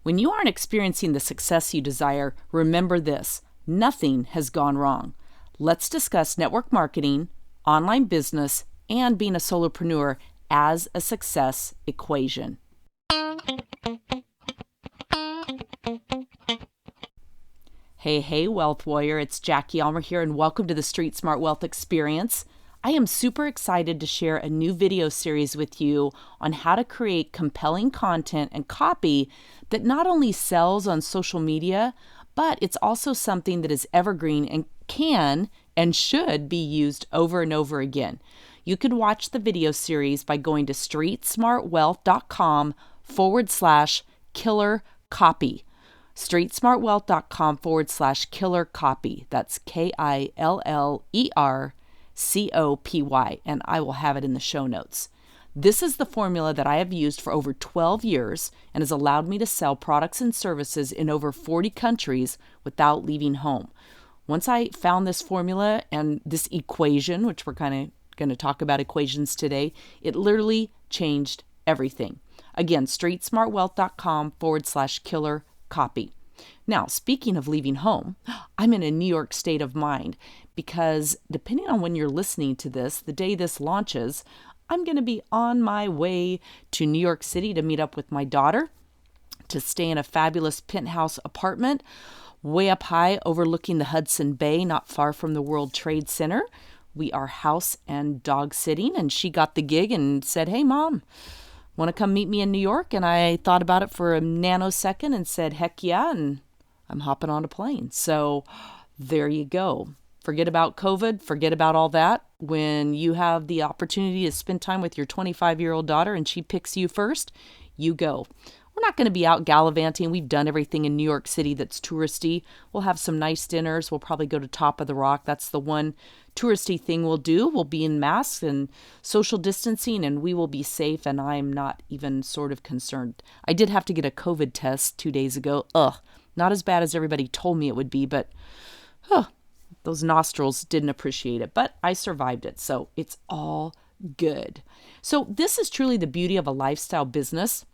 When you aren't experiencing the success you desire, remember this: nothing has gone wrong. Let's discuss network marketing, online business, and being a solopreneur as a success equation. Hey, Wealth Warrior, it's Jackie Almer here, and welcome to the Street Smart Wealth Experience. I am super excited to share a new video series with you on how to create compelling content and copy that not only sells on social media, but it's also something that is evergreen and can and should be used over and over again. You can watch the video series by going to streetsmartwealth.com/killer copy. streetsmartwealth.com/killer copy. That's KILLERCOPY, and I will have it in the show notes. This is the formula that I have used for over 12 years and has allowed me to sell products and services in over 40 countries without leaving home. Once I found this formula and this equation, which we're kind of going to talk about equations today, it literally changed everything. Again, streetsmartwealth.com/killer copy. Now, speaking of leaving home, I'm in a New York state of mind because depending on when you're listening to this, the day this launches, I'm going to be on my way to New York City to meet up with my daughter, to stay in a fabulous penthouse apartment way up high overlooking the Hudson Bay, not far from the World Trade Center. We are house and dog sitting, and she got the gig and said, "Hey, Mom, want to come meet me in New York?" And I thought about it for a nanosecond and said, "Heck yeah," and I'm hopping on a plane. So there you go. Forget about COVID, forget about all that. When you have the opportunity to spend time with your 25-year-old daughter and she picks you first, you go. We're not going to be out gallivanting. We've done everything in New York City that's touristy. We'll have some nice dinners. We'll probably go to Top of the Rock. That's the one touristy thing we'll do. We'll be in masks and social distancing, and we will be safe, and I'm not even sort of concerned. I did have to get a COVID test 2 days ago. Not as bad as everybody told me it would be, but those nostrils didn't appreciate it. But I survived it, so it's all good. So this is truly the beauty of a lifestyle business.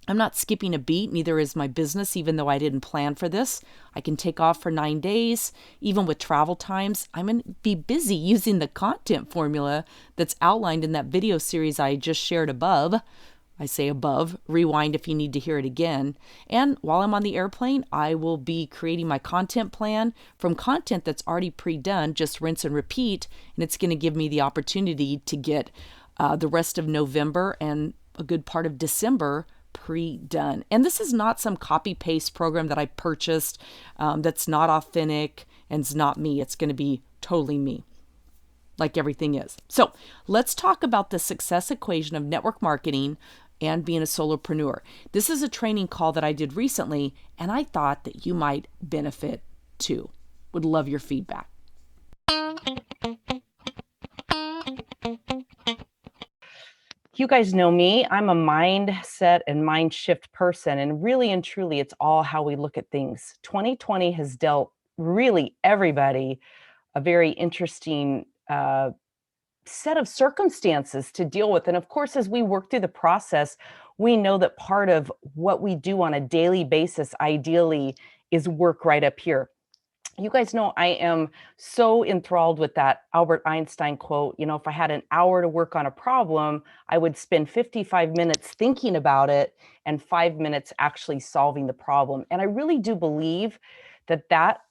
I'm not skipping a beat, neither is my business, even though I didn't plan for this. I can take off for 9 days, even with travel times. I'm going to be busy using the content formula that's outlined in that video series I just shared above. I say above, rewind if you need to hear it again. And while I'm on the airplane, I will be creating my content plan from content that's already pre-done, just rinse and repeat, and it's going to give me the opportunity to get the rest of November and a good part of December pre-done. And this is not some copy-paste program that I purchased that's not authentic and it's not me. It's going to be totally me, like everything is. So let's talk about the success equation of network marketing and being a solopreneur. This is a training call that I did recently, and I thought that you might benefit too. Would love your feedback. You guys know me. I'm a mindset and mind shift person, and really and truly, it's all how we look at things. 2020 has dealt really everybody a very interesting set of circumstances to deal with. And of course, as we work through the process, we know that part of what we do on a daily basis, ideally, is work right up here. You guys know I am so enthralled with that Albert Einstein quote. If I had an hour to work on a problem, I would spend 55 minutes thinking about it and 5 minutes actually solving the problem. And I really do believe that that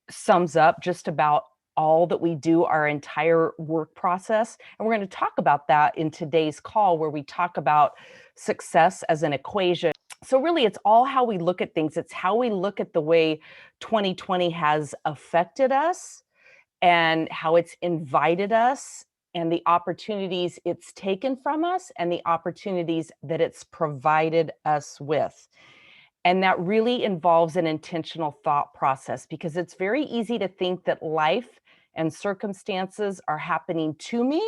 sums up just about all that we do, our entire work process. And we're going to talk about that in today's call, where we talk about success as an equation. So really, it's all how we look at things. It's how we look at the way 2020 has affected us and how it's invited us and the opportunities it's taken from us and the opportunities that it's provided us with. And that really involves an intentional thought process, because it's very easy to think that life and circumstances are happening to me.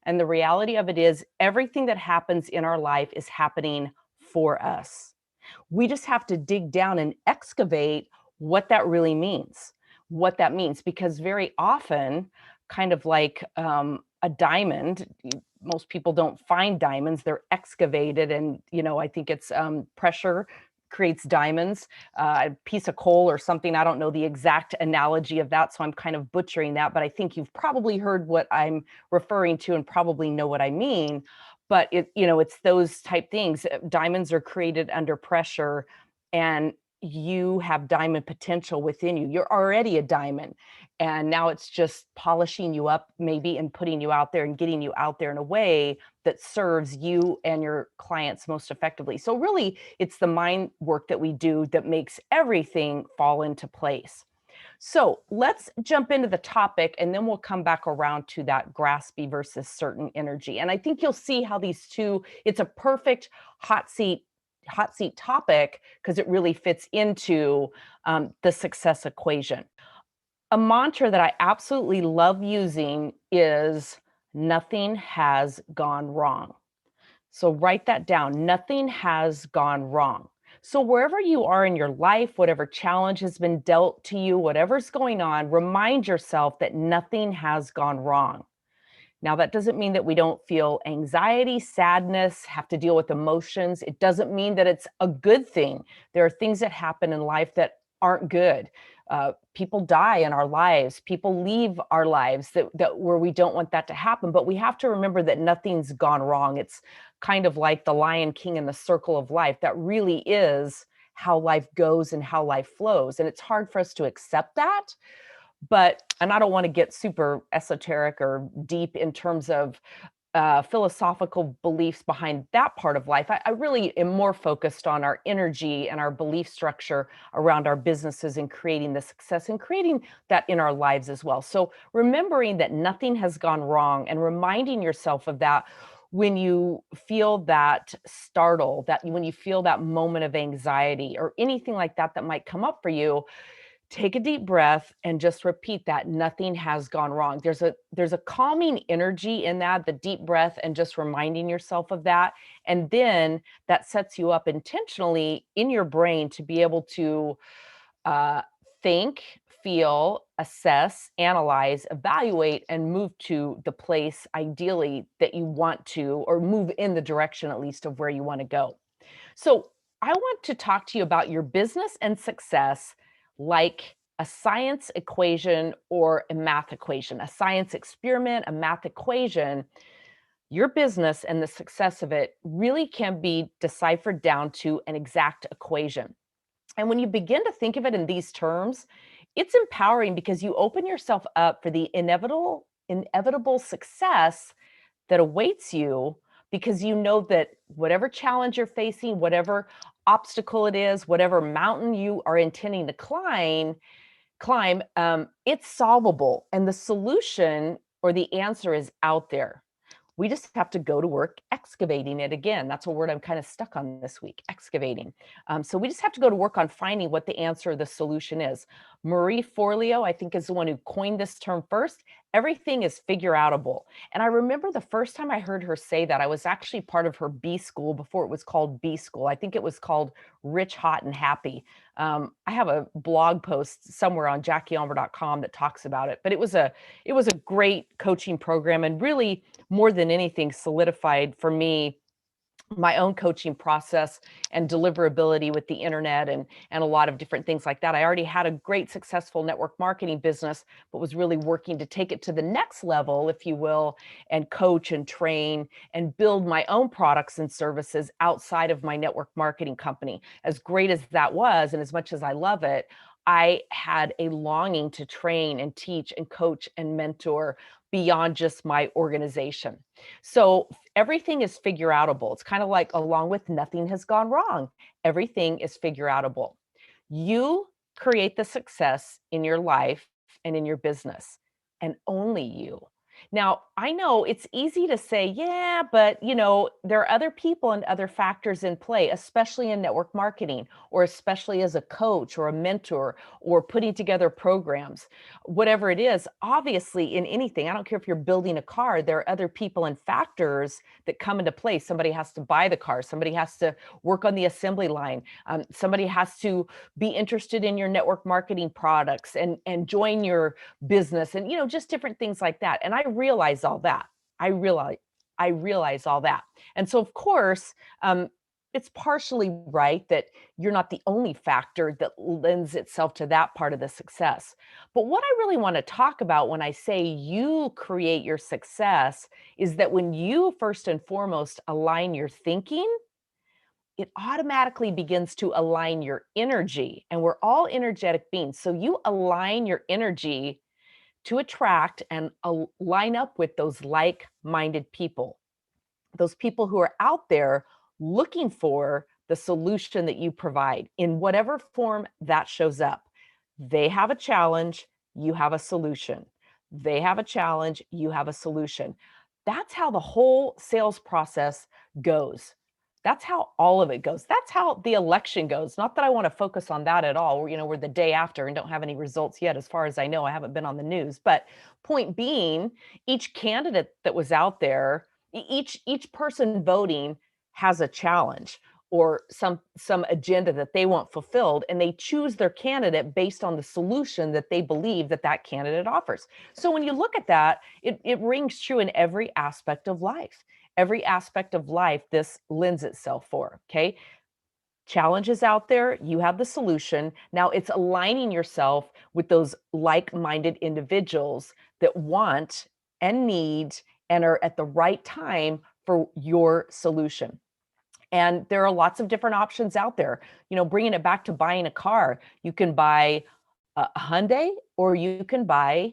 And the reality of it is, everything that happens in our life is happening for us. We just have to dig down and excavate what that really means, because very often, kind of like a diamond, most people don't find diamonds, they're excavated. And, I think it's pressure creates diamonds, a piece of coal or something. I don't know the exact analogy of that, so I'm kind of butchering that, but I think you've probably heard what I'm referring to and probably know what I mean. But it's those type things. Diamonds are created under pressure, and you have diamond potential within you. You're already a diamond. And now it's just polishing you up, maybe, and putting you out there and getting you out there in a way that serves you and your clients most effectively. So, really, it's the mind work that we do that makes everything fall into place. So, let's jump into the topic and then we'll come back around to that graspy versus certain energy. And I think you'll see how these two, it's a perfect hot seat topic because it really fits into the success equation. A mantra that I absolutely love using is nothing has gone wrong. So write that down. Nothing has gone wrong. So wherever you are in your life, whatever challenge has been dealt to you, whatever's going on, remind yourself that nothing has gone wrong. Now, that doesn't mean that we don't feel anxiety, sadness, have to deal with emotions. It doesn't mean that it's a good thing. There are things that happen in life that aren't good. People die in our lives. People leave our lives that where we don't want that to happen. But we have to remember that nothing's gone wrong. It's kind of like the Lion King and the circle of life. That really is how life goes and how life flows. And it's hard for us to accept that. And I don't want to get super esoteric or deep in terms of philosophical beliefs behind that part of life. I really am more focused on our energy and our belief structure around our businesses and creating the success and creating that in our lives as well. So remembering that nothing has gone wrong and reminding yourself of that when you feel that startle, that when you feel that moment of anxiety or anything like that that might come up for you, take a deep breath and just repeat that nothing has gone wrong. There's a calming energy in that, the deep breath and just reminding yourself of that. And then that sets you up intentionally in your brain to be able to uh, think, feel, assess, analyze, evaluate, and move to the place ideally that you want to, or move in the direction at least of where you want to go. So, I want to talk to you about your business and success like a science equation or a math equation, a science experiment, a math equation. Your business and the success of it really can be deciphered down to an exact equation. And when you begin to think of it in these terms, it's empowering because you open yourself up for the inevitable success that awaits you, because you know that whatever challenge you're facing, whatever obstacle it is, whatever mountain you are intending to climb, it's solvable, and the solution or the answer is out there. We just have to go to work excavating it again. That's a word I'm kind of stuck on this week, excavating. So we just have to go to work on finding what the answer, the solution is. Marie Forleo, I think, is the one who coined this term first. Everything is figure outable. And I remember the first time I heard her say that, I was actually part of her B school before it was called B school. I think it was called Rich, Hot, and Happy. I have a blog post somewhere on JackieElmer.com that talks about it, but it was a great coaching program, and really, more than anything, solidified for me my own coaching process and deliverability with the internet and a lot of different things like that. I already had a great successful network marketing business, but was really working to take it to the next level, if you will, and coach and train and build my own products and services outside of my network marketing company. As great as that was, and as much as I love it, I had a longing to train and teach and coach and mentor beyond just my organization. So everything is figure outable. It's kind of like, along with nothing has gone wrong, everything is figure outable. You create the success in your life and in your business, and only you. Now, I know it's easy to say, yeah, but there are other people and other factors in play, especially in network marketing, or especially as a coach or a mentor, or putting together programs, whatever it is. Obviously, in anything, I don't care if you're building a car, there are other people and factors that come into play. Somebody has to buy the car, somebody has to work on the assembly line, somebody has to be interested in your network marketing products and join your business, and just different things like that. And I realize all that. I realize all that. And so, of course, It's partially right that you're not the only factor that lends itself to that part of the success. But what I really want to talk about when I say you create your success is that when you first and foremost align your thinking, it automatically begins to align your energy. And we're all energetic beings. So you align your energy to attract and line up with those like minded people, those people who are out there looking for the solution that you provide in whatever form that shows up. They have a challenge, you have a solution. They have a challenge, you have a solution. That's how the whole sales process goes. That's how all of it goes. That's how the election goes. Not that I want to focus on that at all. We're the day after and don't have any results yet, as far as I know. I haven't been on the news. But point being, each candidate that was out there, each person voting has a challenge or some agenda that they want fulfilled, and they choose their candidate based on the solution that they believe that that candidate offers. So when you look at that, it rings true in every aspect of life. Every aspect of life this lends itself for. Okay, challenges out there, you have the solution. Now it's aligning yourself with those like-minded individuals that want and need and are at the right time for your solution. And there are lots of different options out there. Bringing it back to buying a car, you can buy a Hyundai or you can buy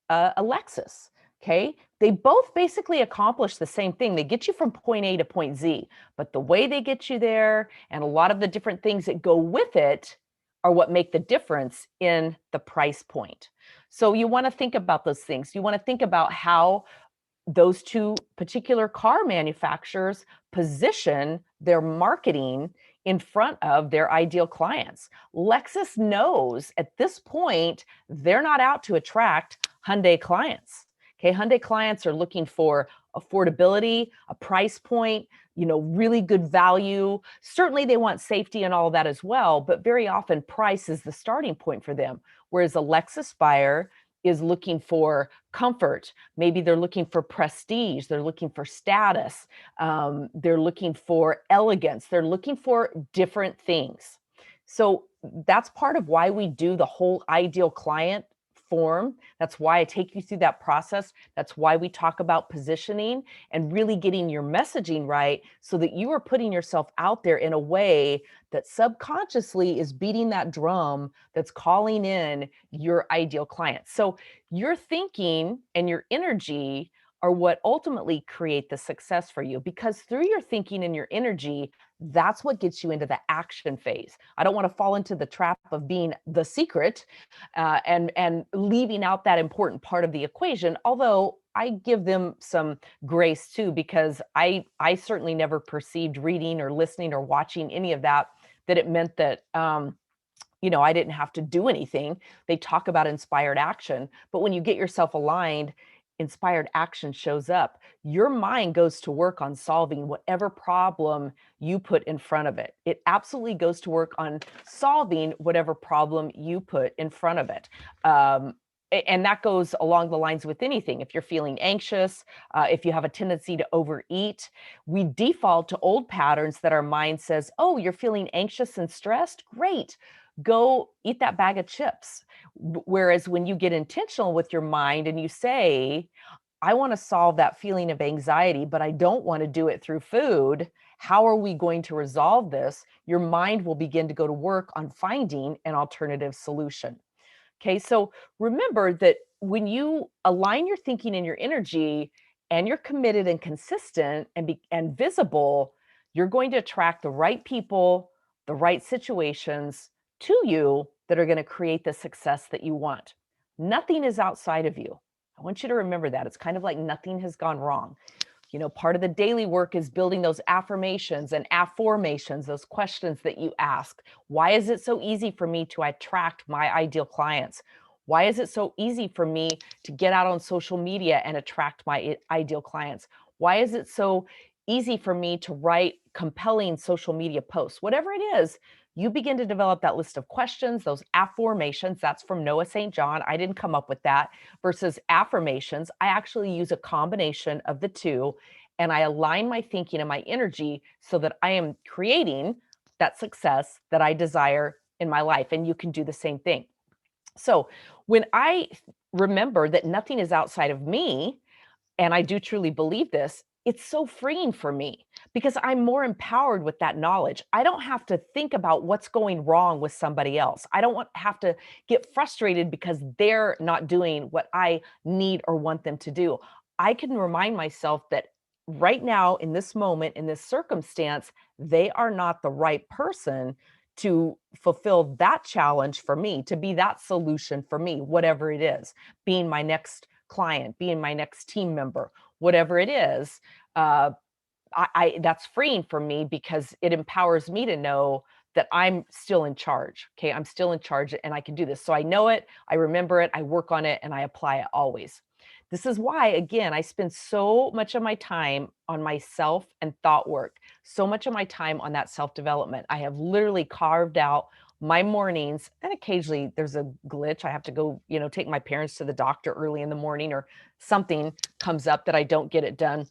a Lexus. Okay. They both basically accomplish the same thing. They get you from point A to point Z, but the way they get you there and a lot of the different things that go with it are what make the difference in the price point. So you want to think about those things. You want to think about how those two particular car manufacturers position their marketing in front of their ideal clients. Lexus knows at this point they're not out to attract Hyundai clients. Okay, Hyundai clients are looking for affordability, a price point, really good value. Certainly they want safety and all of that as well, but very often price is the starting point for them. Whereas a Lexus buyer is looking for comfort. Maybe they're looking for prestige. They're looking for status. They're looking for elegance. They're looking for different things. So that's part of why we do the whole ideal client form. That's why I take you through that process. That's why we talk about positioning and really getting your messaging right so that you are putting yourself out there in a way that subconsciously is beating that drum that's calling in your ideal client. So your thinking and your energy are what ultimately create the success for you, because through your thinking and your energy, that's what gets you into the action phase. I don't want to fall into the trap of being the secret and leaving out that important part of the equation. Although I give them some grace too, because I certainly never perceived reading or listening or watching any of that it meant that I didn't have to do anything. They talk about inspired action, but when you get yourself aligned, inspired action shows up. Your mind goes to work on solving whatever problem you put in front of it. It absolutely goes to work on solving whatever problem you put in front of it. And that goes along the lines with anything. If you're feeling anxious, if you have a tendency to overeat, we default to old patterns that our mind says, oh, you're feeling anxious and stressed? Great. Go eat that bag of chips. Whereas when you get intentional with your mind and you say, I want to solve that feeling of anxiety, but I don't want to do it through food. How are we going to resolve this? Your mind will begin to go to work on finding an alternative solution. Okay, so remember that when you align your thinking and your energy and you're committed and consistent and visible, you're going to attract the right people, the right situations to you that are going to create the success that you want. Nothing is outside of you. I want you to remember that. It's kind of like nothing has gone wrong. Part of the daily work is building those affirmations and afformations, those questions that you ask. Why is it so easy for me to attract my ideal clients? Why is it so easy for me to get out on social media and attract my ideal clients? Why is it so easy for me to write compelling social media posts? Whatever it is, you begin to develop that list of questions, those afformations. That's from Noah St. John. I didn't come up with that. Versus affirmations, I actually use a combination of the two. and I align my thinking and my energy so that I am creating that success that I desire in my life. And you can do the same thing. So when I remember that nothing is outside of me, and I do truly believe this, it's so freeing for me because I'm more empowered with that knowledge. I don't have to think about what's going wrong with somebody else. I don't have to get frustrated because they're not doing what I need or want them to do. I can remind myself that right now, in this moment, in this circumstance, they are not the right person to fulfill that challenge for me, to be that solution for me, whatever it is, being my next client, being my next team member, whatever it is. Uh, I that's freeing for me because it empowers me to know that I'm still in charge. Okay, I'm still in charge and I can do this. So I know it, I remember it, I work on it, and I apply it always. This is why, again, I spend so much of my time on myself and thought work, so much of my time on that self development. I have literally carved out my mornings, and occasionally there's a glitch. I have to go, take my parents to the doctor early in the morning, or something comes up that I don't get it done.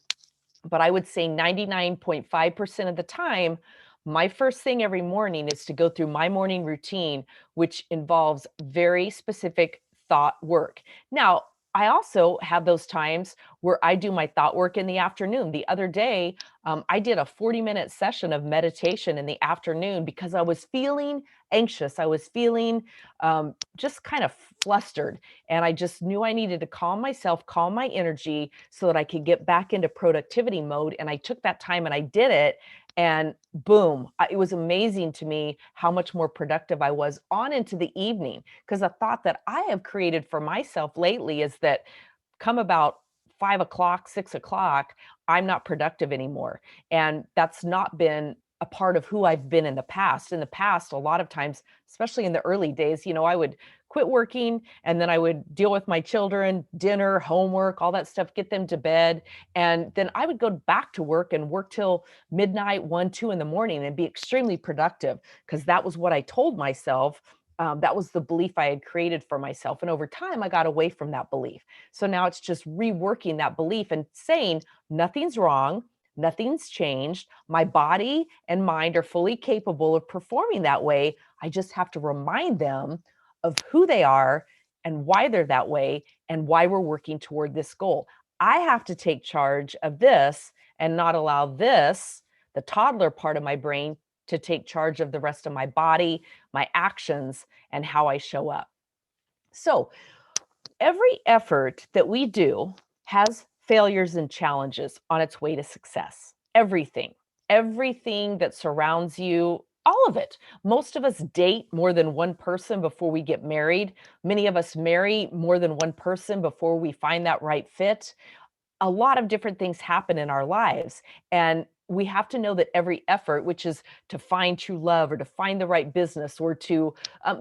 But I would say 99.5% of the time, my first thing every morning is to go through my morning routine, which involves very specific thought work. Now, I also have those times where I do my thought work in the afternoon. The other day, I did a 40-minute session of meditation in the afternoon because I was feeling anxious. I was feeling just kind of flustered. And I just knew I needed to calm myself, calm my energy so that I could get back into productivity mode. And I took that time and I did it. And boom, it was amazing to me how much more productive I was on into the evening. Because a thought that I have created for myself lately is that come about 5 o'clock, 6 o'clock, I'm not productive anymore. And that's not been a part of who I've been in the past. In the past, a lot of times, especially in the early days, I would quit working and then I would deal with my children, dinner, homework, all that stuff, get them to bed. And then I would go back to work and work till midnight, 1, 2 in the morning and be extremely productive because that was what I told myself. That was the belief I had created for myself. And over time, I got away from that belief. So now it's just reworking that belief and saying nothing's wrong, nothing's changed. My body and mind are fully capable of performing that way. I just have to remind them of who they are and why they're that way and why we're working toward this goal. I have to take charge of this and not allow this, the toddler part of my brain, to take charge of the rest of my body, my actions, and how I show up. So, every effort that we do has failures and challenges on its way to success. Everything that surrounds you, all of it. Most of us date more than one person before we get married. Many of us marry more than one person before we find that right fit. A lot of different things happen in our lives. And we have to know that every effort, which is to find true love or to find the right business or to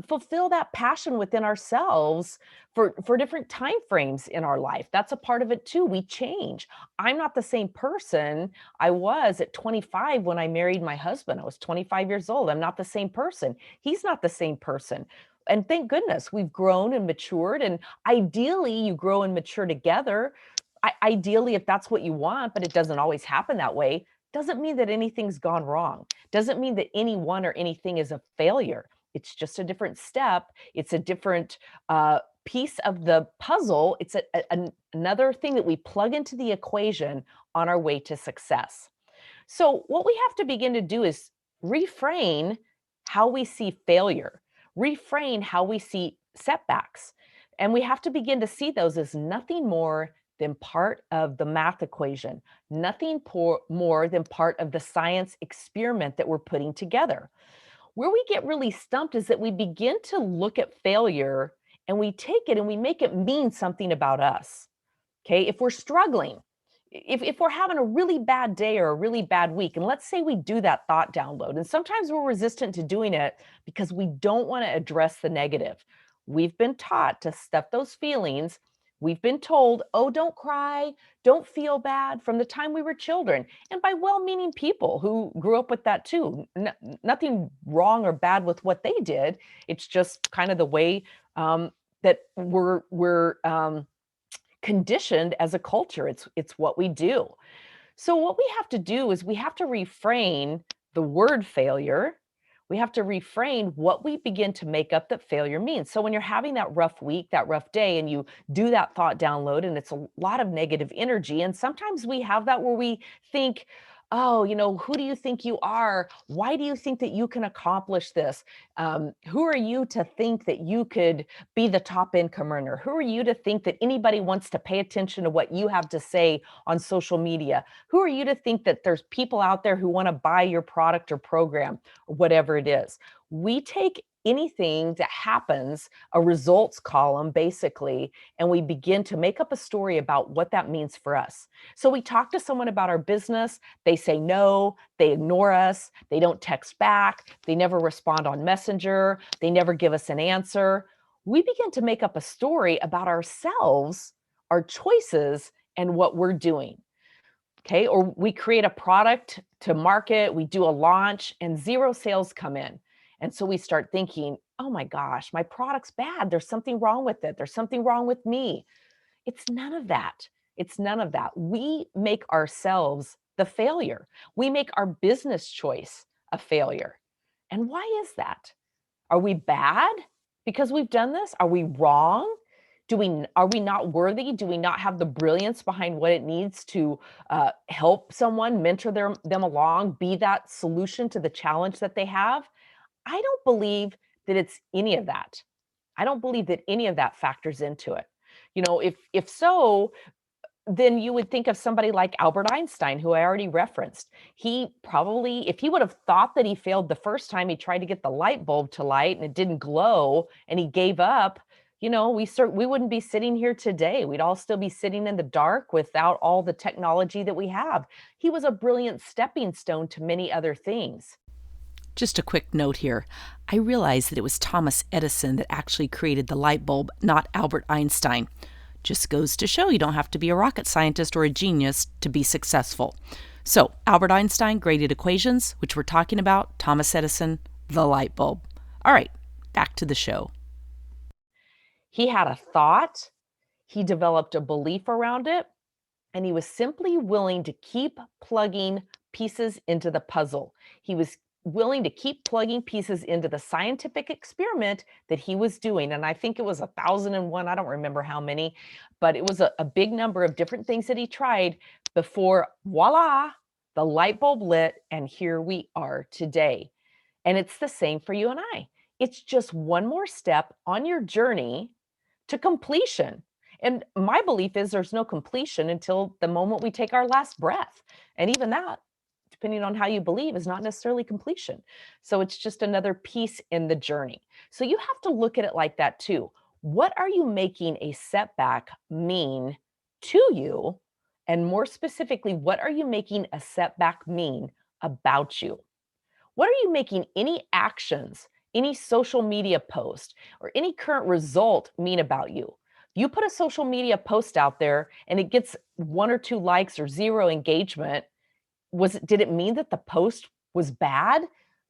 fulfill that passion within ourselves for different time frames in our life, that's a part of it too. We change. I'm not the same person I was at 25 when I married my husband. I was 25 years old. I'm not the same person. He's not the same person. And thank goodness we've grown and matured. And ideally, you grow and mature together. Ideally, if that's what you want, but it doesn't always happen that way, doesn't mean that anything's gone wrong. Doesn't mean that anyone or anything is a failure. It's just a different step. It's a different piece of the puzzle. It's another thing that we plug into the equation on our way to success. So, what we have to begin to do is reframe how we see failure, reframe how we see setbacks. And we have to begin to see those as nothing more than part of the math equation, nothing more than part of the science experiment that we're putting together. Where we get really stumped is that we begin to look at failure and we take it and we make it mean something about us. Okay. If we're struggling, if we're having a really bad day or a really bad week, and let's say we do that thought download, and sometimes we're resistant to doing it because we don't want to address the negative. We've been taught to stuff those feelings. We've been told, oh, don't cry, don't feel bad from the time we were children, and by well meaning people who grew up with that too. Nothing wrong or bad with what they did. It's just kind of the way that we're conditioned as a culture. It's what we do. So what we have to do is we have to refrain the word failure. We have to refrain what we begin to make up that failure means. So when you're having that rough week, that rough day, and you do that thought download, and it's a lot of negative energy, and sometimes we have that where we think, oh, who do you think you are? Why do you think that you can accomplish this? Who are you to think that you could be the top income earner? Who are you to think that anybody wants to pay attention to what you have to say on social media? Who are you to think that there's people out there who want to buy your product or program or whatever it is? We take anything that happens, a results column basically, and we begin to make up a story about what that means for us. So we talk to someone about our business, they say no, they ignore us, they don't text back, they never respond on Messenger, they never give us an answer. We begin to make up a story about ourselves, our choices, and what we're doing. Okay. Or we create a product to market, we do a launch, and zero sales come in. And so we start thinking, oh my gosh, my product's bad. There's something wrong with it. There's something wrong with me. It's none of that. It's none of that. We make ourselves the failure. We make our business choice a failure. And why is that? Are we bad because we've done this? Are we wrong? Are we not worthy? Do we not have the brilliance behind what it needs to help someone, mentor them along, be that solution to the challenge that they have? I don't believe that it's any of that. I don't believe that any of that factors into it. If so, then you would think of somebody like Albert Einstein, who I already referenced. He probably, if he would have thought that he failed the first time he tried to get the light bulb to light and it didn't glow and he gave up, we wouldn't be sitting here today. We'd all still be sitting in the dark without all the technology that we have. He was a brilliant stepping stone to many other things. Just a quick note here. I realized that it was Thomas Edison that actually created the light bulb, not Albert Einstein. Just goes to show you don't have to be a rocket scientist or a genius to be successful. So, Albert Einstein, graded equations, which we're talking about, Thomas Edison, the light bulb. All right, back to the show. He had a thought, he developed a belief around it, and he was simply willing to keep plugging pieces into the puzzle. He was willing to keep plugging pieces into the scientific experiment that he was doing. And I think it was 1,001, I don't remember how many, but it was a big number of different things that he tried before, voila, the light bulb lit, and here we are today. And it's the same for you and I. It's just one more step on your journey to completion. And my belief is there's no completion until the moment we take our last breath. And even that, depending on how you believe, is not necessarily completion. So it's just another piece in the journey. So you have to look at it like that too. What are you making a setback mean to you? And more specifically, what are you making a setback mean about you? What are you making any actions, any social media post, or any current result mean about you? You put a social media post out there and it gets 1 or 2 likes or 0 engagement. Did it mean that the post was bad?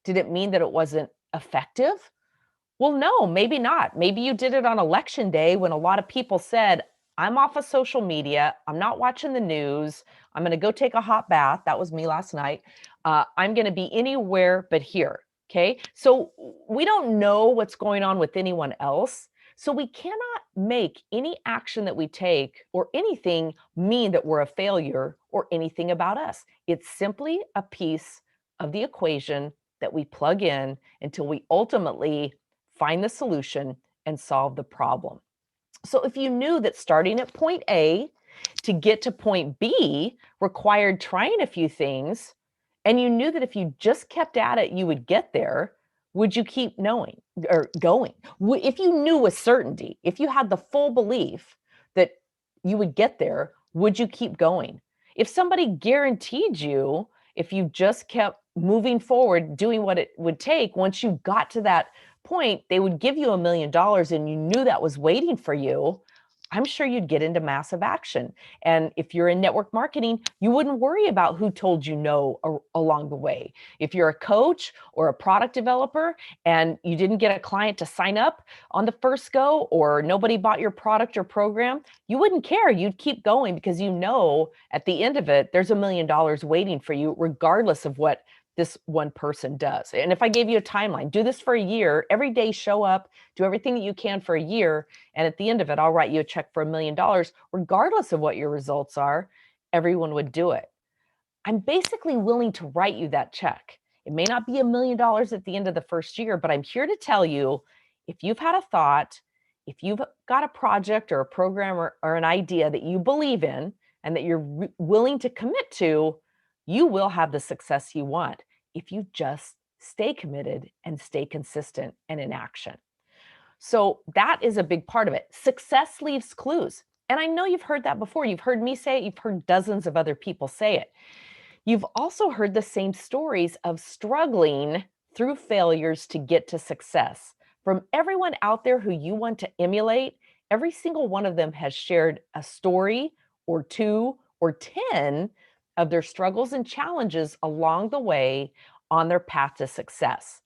Did it mean that it wasn't effective? Well, no, maybe not. Maybe you did it on election day when a lot of people said, I'm off of social media. I'm not watching the news. I'm going to go take a hot bath. That was me last night. I'm going to be anywhere but here. Okay. So we don't know what's going on with anyone else. So we cannot make any action that we take or anything mean that we're a failure or anything about us. It's simply a piece of the equation that we plug in until we ultimately find the solution and solve the problem. So if you knew that starting at point A to get to point B required trying a few things, and you knew that if you just kept at it, you would get there, would you keep knowing or going? If you knew with certainty, if you had the full belief that you would get there, would you keep going? If somebody guaranteed you, if you just kept moving forward, doing what it would take, once you got to that point, they would give you $1 million and you knew that was waiting for you, I'm sure you'd get into massive action. And if you're in network marketing, you wouldn't worry about who told you no along the way. If you're a coach or a product developer and you didn't get a client to sign up on the first go, or nobody bought your product or program, you wouldn't care. You'd keep going because you know at the end of it, there's $1 million waiting for you, regardless of what this one person does. And if I gave you a timeline, do this for a year, every day show up, do everything that you can for a year, and at the end of it, I'll write you a check for $1 million, regardless of what your results are, everyone would do it. I'm basically willing to write you that check. It may not be $1 million at the end of the first year, but I'm here to tell you, if you've had a thought, if you've got a project or a program or an idea that you believe in and that you're willing to commit to, you will have the success you want if you just stay committed and stay consistent and in action. So that is a big part of it. Success leaves clues. And I know you've heard that before. You've heard me say it. You've heard dozens of other people say it. You've also heard the same stories of struggling through failures to get to success. From everyone out there who you want to emulate, every single one of them has shared a story or two or 10 of their struggles and challenges along the way on their path to success.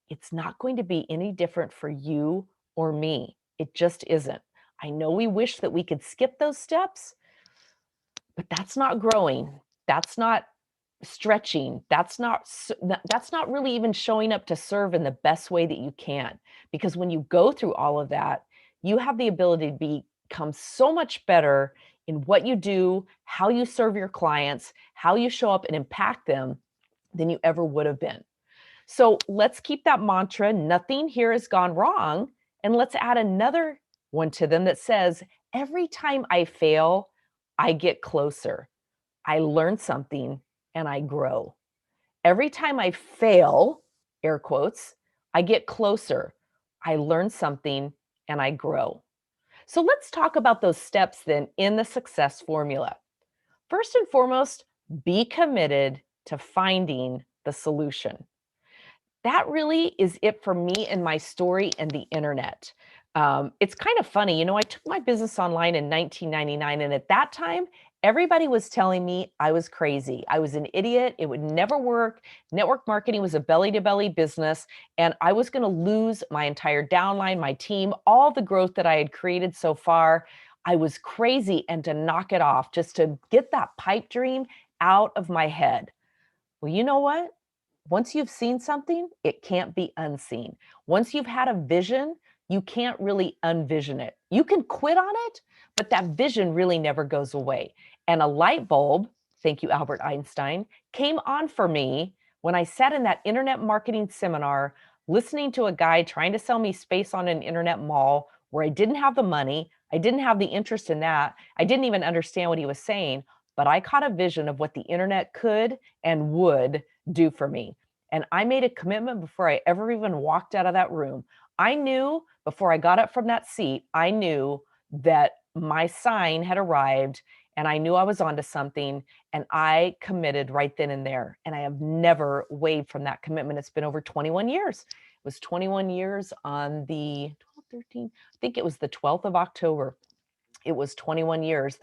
It's not going to be any different for you or me. It just isn't. I know we wish that we could skip those steps, but that's not growing. That's not stretching. That's not really even showing up to serve in the best way that you can. Because when you go through all of that, you have the ability to become so much better in what you do, how you serve your clients, how you show up and impact them than you ever would have been. So let's keep that mantra, nothing here has gone wrong. And let's add another one to them that says, every time I fail, I get closer. I learn something and I grow. Every time I fail, air quotes, I get closer. I learn something and I grow. So let's talk about those steps then in the success formula. First and foremost, be committed to finding the solution. That really is it for me and my story and the internet. It's kind of funny, I took my business online in 1999, and at that time, everybody was telling me I was crazy. I was an idiot. It would never work. Network marketing was a belly to belly business, and I was going to lose my entire downline, my team, all the growth that I had created so far. I was crazy, and to knock it off, just to get that pipe dream out of my head. Well, you know what? Once you've seen something, it can't be unseen. Once you've had a vision, you can't really unvision it. You can quit on it, but that vision really never goes away. And a light bulb, thank you, Albert Einstein, came on for me when I sat in that internet marketing seminar, listening to a guy trying to sell me space on an internet mall where I didn't have the money. I didn't have the interest in that. I didn't even understand what he was saying, but I caught a vision of what the internet could and would do for me. And I made a commitment before I ever even walked out of that room. I knew before I got up from that seat, I knew that my sign had arrived and I knew I was onto something, and I committed right then and there. And I have never wavered from that commitment. It's been over 21 years. It was 21 years on the 13, I think it was the 12th of October. It was 21 years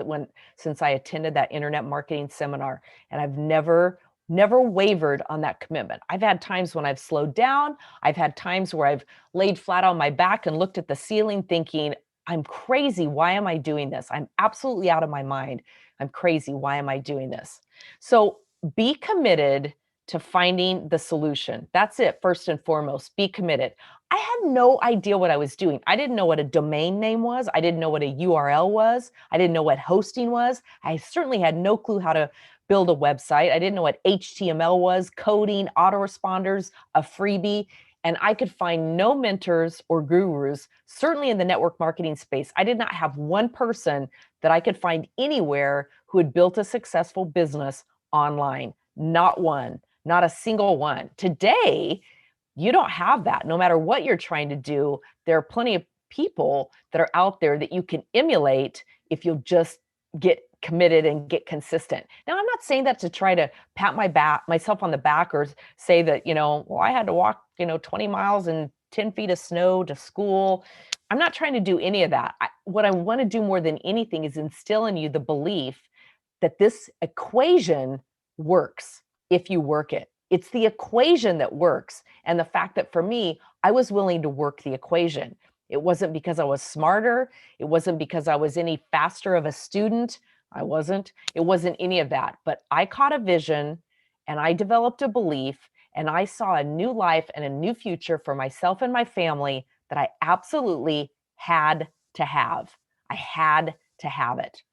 since I attended that internet marketing seminar, and I've never wavered on that commitment. I've had times when I've slowed down. I've had times where I've laid flat on my back and looked at the ceiling thinking, I'm crazy. Why am I doing this? I'm absolutely out of my mind. I'm crazy. Why am I doing this? So be committed to finding the solution. That's it. First and foremost, be committed. I had no idea what I was doing. I didn't know what a domain name was. I didn't know what a URL was. I didn't know what hosting was. I certainly had no clue how to build a website. I didn't know what HTML was, coding, autoresponders, a freebie, and I could find no mentors or gurus, certainly in the network marketing space. I did not have one person that I could find anywhere who had built a successful business online. Not one, not a single one. Today, you don't have that. No matter what you're trying to do, there are plenty of people that are out there that you can emulate if you'll just get committed and get consistent. Now, I'm not saying that to try to pat myself on the back or say that, well, I had to walk, 20 miles in 10 feet of snow to school. I'm not trying to do any of that. what I want to do more than anything is instill in you the belief that this equation works if you work it. It's the equation that works. And the fact that for me, I was willing to work the equation. It wasn't because I was smarter. It wasn't because I was any faster of a student. I wasn't. It wasn't any of that. But I caught a vision and I developed a belief and I saw a new life and a new future for myself and my family that I absolutely had to have. I had to have it.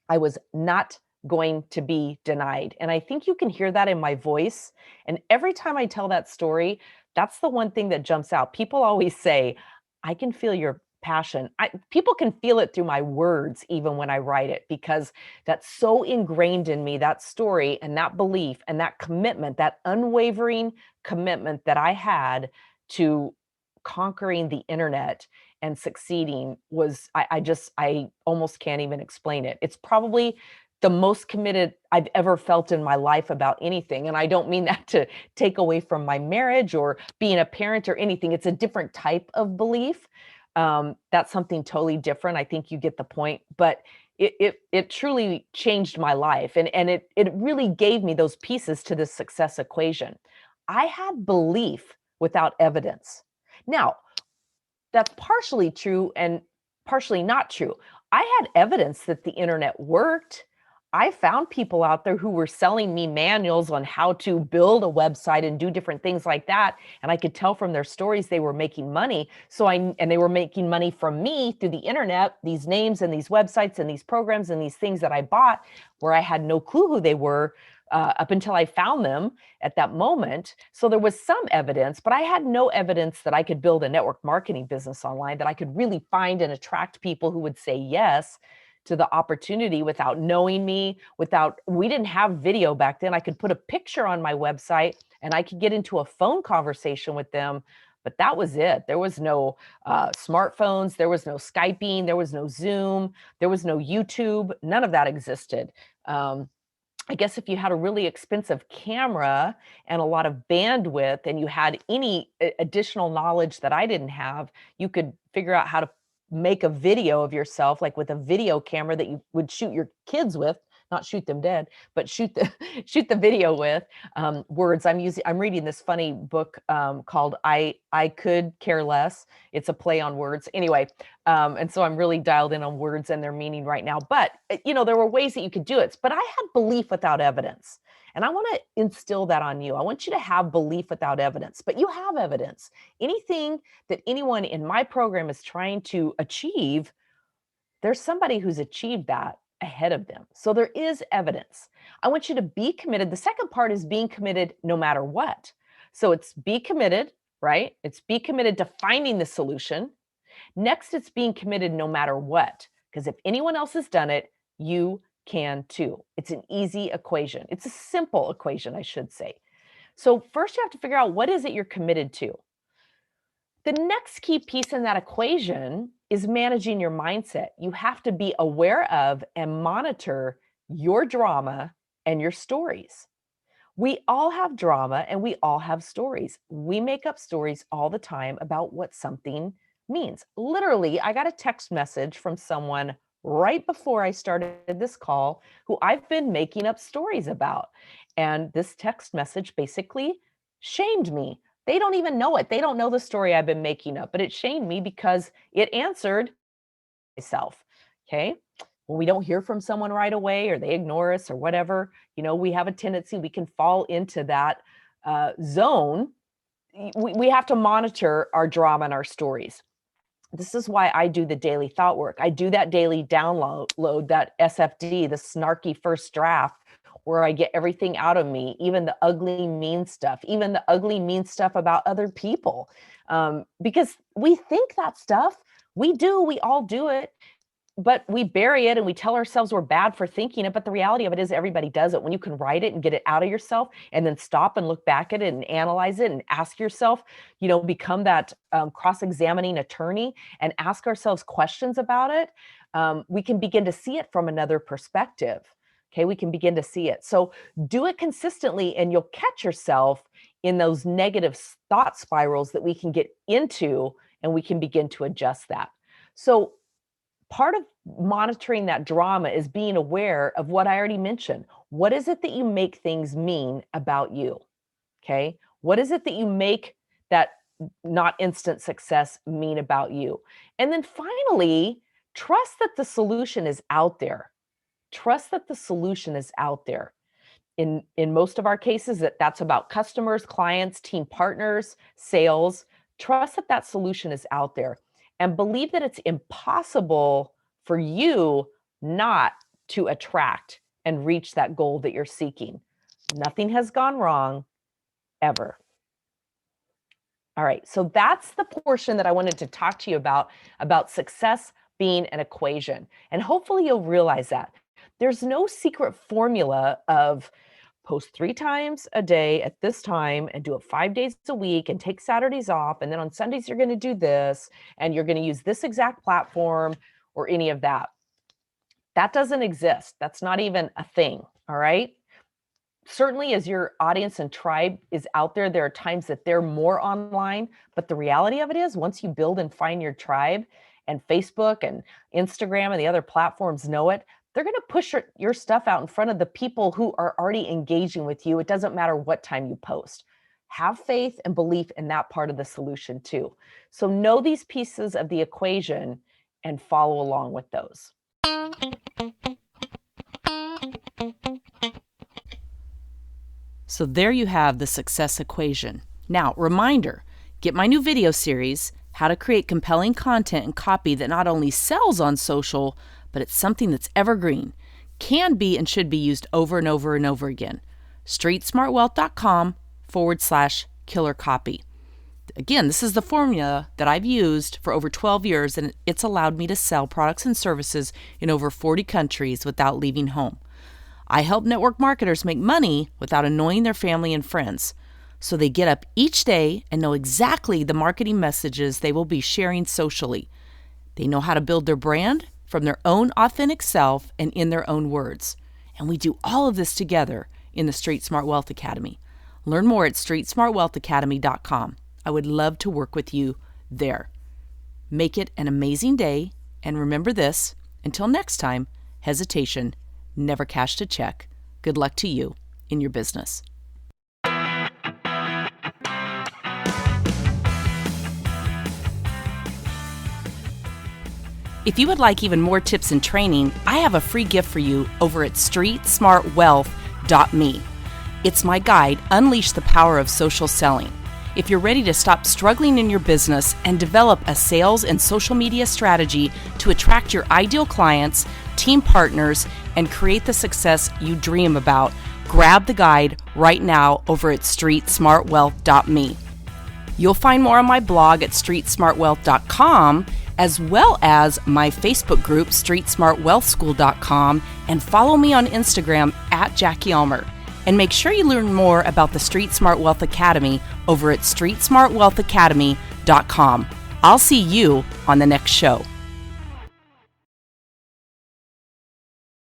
I was not going to be denied. And I think you can hear that in my voice. And every time I tell that story, that's the one thing that jumps out. People always say, I can feel your passion. People can feel it through my words, even when I write it, because that's so ingrained in me, that story and that belief and that commitment, that unwavering commitment that I had to conquering the internet and succeeding was I almost can't even explain it. It's probably the most committed I've ever felt in my life about anything. And I don't mean that to take away from my marriage or being a parent or anything. It's a different type of belief. That's something totally different. I think you get the point. But it truly changed my life. And it really gave me those pieces to this success equation. I had belief without evidence. Now, that's partially true and partially not true. I had evidence that the internet worked. I found people out there who were selling me manuals on how to build a website and do different things like that. And I could tell from their stories they were making money. And they were making money from me through the internet, these names and these websites and these programs and these things that I bought where I had no clue who they were. Up until I found them at that moment. So there was some evidence, but I had no evidence that I could build a network marketing business online, that I could really find and attract people who would say yes to the opportunity without knowing me, we didn't have video back then. I could put a picture on my website and I could get into a phone conversation with them. But that was it. There was no smartphones. There was no Skyping. There was no Zoom. There was no YouTube. None of that existed. I guess if you had a really expensive camera and a lot of bandwidth and you had any additional knowledge that I didn't have, you could figure out how to make a video of yourself, like with a video camera that you would shoot your kids with, not shoot them dead, but shoot the shoot the video with words. I'm reading this funny book called I Could Care Less. It's a play on words. Anyway, and so I'm really dialed in on words and their meaning right now. But there were ways that you could do it. But I had belief without evidence. And I want to instill that on you. I want you to have belief without evidence, but you have evidence. Anything that anyone in my program is trying to achieve, there's somebody who's achieved that ahead of them. So there is evidence. I want you to be committed. The second part is being committed no matter what. So it's be committed, right? It's be committed to finding the solution. Next, it's being committed no matter what. Because if anyone else has done it, you can too. It's an easy equation. It's a simple equation, I should say. So first you have to figure out what is it you're committed to. The next key piece in that equation is managing your mindset. You have to be aware of and monitor your drama and your stories. We all have drama and we all have stories. We make up stories all the time about what something means. Literally, I got a text message from someone right before I started this call who I've been making up stories about. And this text message basically shamed me. They don't even know it. They don't know the story I've been making up, but it shamed me because it answered myself. Okay. When we don't hear from someone right away or they ignore us or whatever, we have a tendency, we can fall into that zone. We have to monitor our drama and our stories. This is why I do the daily thought work. I do that daily download, that SFD, the snarky first draft, where I get everything out of me, even the ugly, mean stuff, even the ugly, mean stuff about other people. Because we think that stuff, we all do it, but we bury it and we tell ourselves we're bad for thinking it. But the reality of it is everybody does it. When you can write it and get it out of yourself and then stop and look back at it and analyze it and ask yourself, become that cross-examining attorney and ask ourselves questions about it, we can begin to see it from another perspective. Okay, we can begin to see it. So do it consistently and you'll catch yourself in those negative thought spirals that we can get into and we can begin to adjust that. So part of monitoring that drama is being aware of what I already mentioned. What is it that you make things mean about you? Okay. What is it that you make that not instant success mean about you? And then finally, trust that the solution is out there. Trust that the solution is out there. In most of our cases, that's about customers, clients, team partners, sales. Trust that that solution is out there, and believe that it's impossible for you not to attract and reach that goal that you're seeking. Nothing has gone wrong ever. All right, so that's the portion that I wanted to talk to you about success being an equation. And hopefully you'll realize that. There's no secret formula of post 3 times a day at this time and do it 5 days a week and take Saturdays off. And then on Sundays, you're going to do this and you're going to use this exact platform or any of that. That doesn't exist. That's not even a thing. All right. Certainly, as your audience and tribe is out there, there are times that they're more online. But the reality of it is, once you build and find your tribe, and Facebook and Instagram and the other platforms know it, they're going to push your stuff out in front of the people who are already engaging with you. It doesn't matter what time you post. Have faith and belief in that part of the solution too. So know these pieces of the equation and follow along with those. So there you have the success equation. Now, reminder, get my new video series, How to Create Compelling Content and Copy that not only sells on social, but it's something that's evergreen, can be and should be used over and over and over again. streetsmartwealth.com/killer copy. Again, this is the formula that I've used for over 12 years, and it's allowed me to sell products and services in over 40 countries without leaving home. I help network marketers make money without annoying their family and friends, so they get up each day and know exactly the marketing messages they will be sharing socially. They know how to build their brand from their own authentic self and in their own words. And we do all of this together in the Street Smart Wealth Academy. Learn more at streetsmartwealthacademy.com. I would love to work with you there. Make it an amazing day, and remember this, until next time, hesitation never cashed a check. Good luck to you in your business. If you would like even more tips and training, I have a free gift for you over at streetsmartwealth.me. It's my guide, Unleash the Power of Social Selling. If you're ready to stop struggling in your business and develop a sales and social media strategy to attract your ideal clients, team partners, and create the success you dream about, grab the guide right now over at streetsmartwealth.me. You'll find more on my blog at streetsmartwealth.com, as well as my Facebook group, streetsmartwealthschool.com, and follow me on Instagram at Jackie Ulmer. And make sure you learn more about the Street Smart Wealth Academy over at streetsmartwealthacademy.com. I'll see you on the next show.